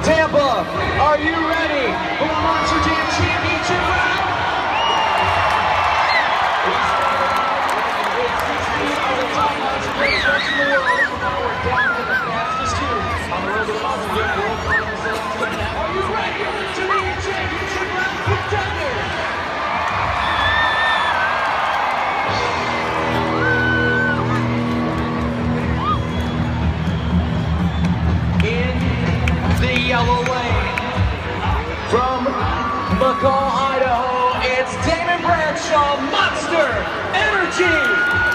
Tampa, are you ready for the Monster Jam Championship round? With 16 of the top monster jams in the world, and now we're down to the fastest two on the road to the Monster Jam World Finals 17. Are you ready to be a championship round contender? The yellow lane from McCall, Idaho, it's Damon Bradshaw, Monster Energy.